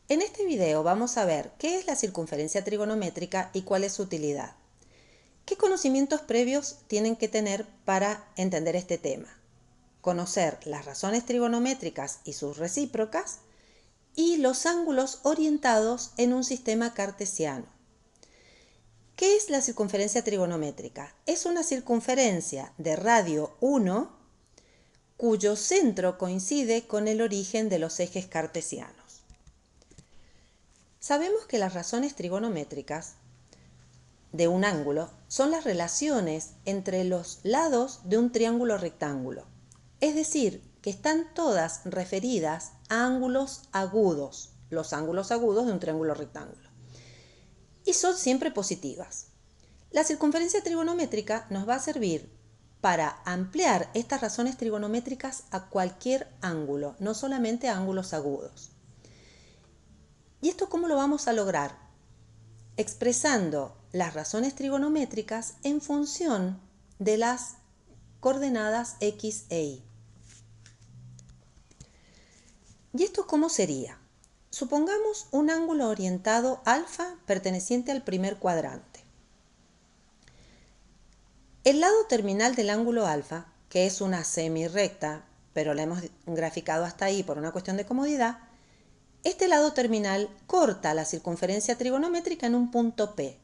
En este video vamos a ver qué es la circunferencia trigonométrica y cuál es su utilidad. ¿Qué conocimientos previos tienen que tener para entender este tema? Conocer las razones trigonométricas y sus recíprocas y los ángulos orientados en un sistema cartesiano. ¿Qué es la circunferencia trigonométrica? Es una circunferencia de radio 1 cuyo centro coincide con el origen de los ejes cartesianos. Sabemos que las razones trigonométricas de un ángulo son las relaciones entre los lados de un triángulo rectángulo, es decir, que están todas referidas a ángulos agudos, los ángulos agudos de un triángulo rectángulo, y son siempre positivas. La circunferencia trigonométrica nos va a servir para ampliar estas razones trigonométricas a cualquier ángulo, no solamente a ángulos agudos. ¿Y esto cómo lo vamos a lograr? Expresando las razones trigonométricas en función de las coordenadas x e y. ¿Y esto cómo sería? Supongamos un ángulo orientado alfa perteneciente al primer cuadrante. El lado terminal del ángulo alfa, que es una semirrecta, pero la hemos graficado hasta ahí por una cuestión de comodidad, este lado terminal corta la circunferencia trigonométrica en un punto P,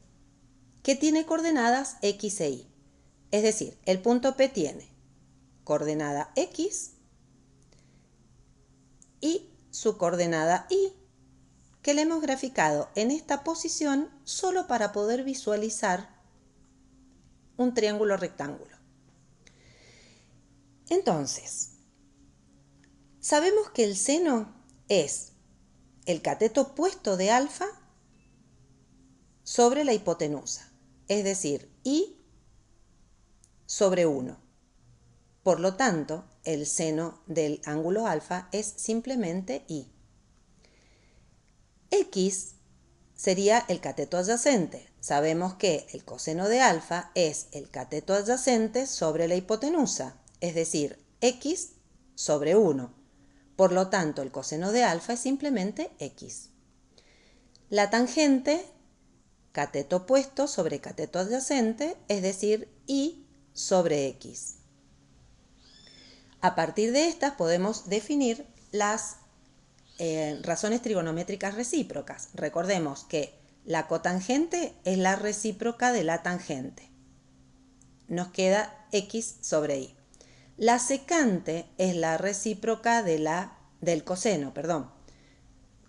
que tiene coordenadas x e y. Es decir, el punto P tiene coordenada x y su coordenada y, que le hemos graficado en esta posición solo para poder visualizar un triángulo rectángulo. Entonces, sabemos que el seno es el cateto opuesto de alfa sobre la hipotenusa, es decir, y sobre 1. Por lo tanto, el seno del ángulo alfa es simplemente y. X sería el cateto adyacente. Sabemos que el coseno de alfa es el cateto adyacente sobre la hipotenusa, es decir, x sobre 1. Por lo tanto, el coseno de alfa es simplemente x. La tangente, cateto opuesto sobre cateto adyacente, es decir, y sobre x. A partir de estas podemos definir las razones trigonométricas recíprocas. Recordemos que la cotangente es la recíproca de la tangente. Nos queda x sobre y. La secante es la recíproca del coseno,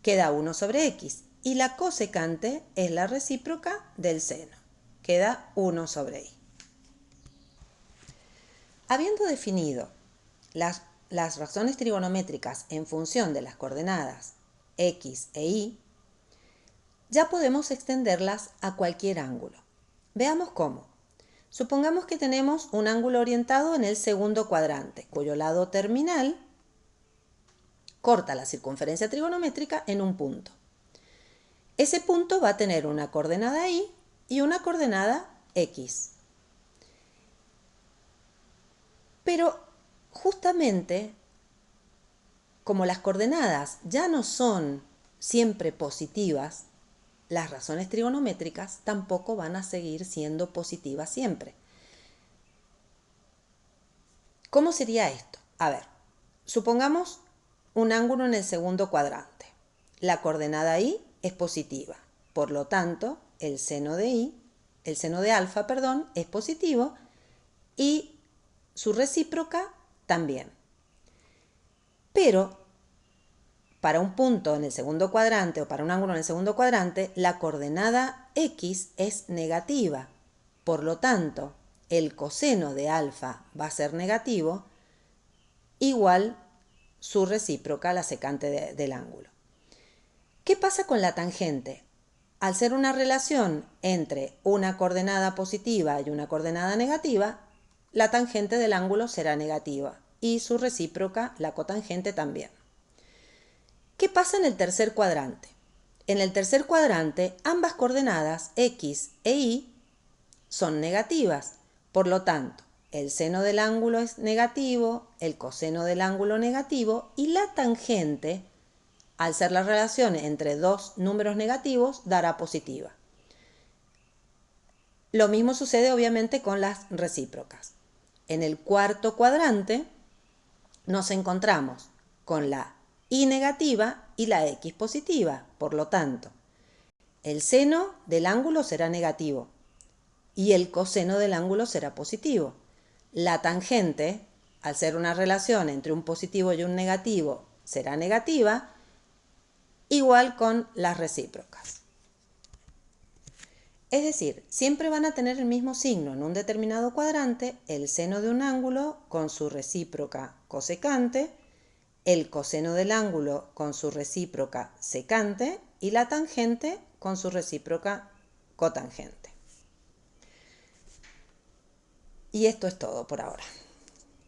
queda 1 sobre x. Y la cosecante es la recíproca del seno, queda 1 sobre y. Habiendo definido las razones trigonométricas en función de las coordenadas x e y, ya podemos extenderlas a cualquier ángulo. Veamos cómo. Supongamos que tenemos un ángulo orientado en el segundo cuadrante, cuyo lado terminal corta la circunferencia trigonométrica en un punto. Ese punto va a tener una coordenada y una coordenada x. Pero justamente, como las coordenadas ya no son siempre positivas, las razones trigonométricas tampoco van a seguir siendo positivas siempre. ¿Cómo sería esto? A ver, supongamos un ángulo en el segundo cuadrante. La coordenada y es positiva. Por lo tanto, el seno de alfa, es positivo y su recíproca también. Pero para un punto en el segundo cuadrante o para un ángulo en el segundo cuadrante, la coordenada x es negativa. Por lo tanto, el coseno de alfa va a ser negativo, igual su recíproca, la secante del ángulo. ¿Qué pasa con la tangente? Al ser una relación entre una coordenada positiva y una coordenada negativa, la tangente del ángulo será negativa y su recíproca, la cotangente, también. ¿Qué pasa en el tercer cuadrante? En el tercer cuadrante, ambas coordenadas x e y son negativas. Por lo tanto, el seno del ángulo es negativo, el coseno del ángulo negativo y la tangente Al ser la relación entre dos números negativos, dará positiva. Lo mismo sucede obviamente con las recíprocas. En el cuarto cuadrante nos encontramos con la y negativa y la x positiva. Por lo tanto, el seno del ángulo será negativo y el coseno del ángulo será positivo. La tangente, al ser una relación entre un positivo y un negativo, será negativa, igual con las recíprocas. Es decir, siempre van a tener el mismo signo en un determinado cuadrante, el seno de un ángulo con su recíproca cosecante, el coseno del ángulo con su recíproca secante y la tangente con su recíproca cotangente. Y esto es todo por ahora.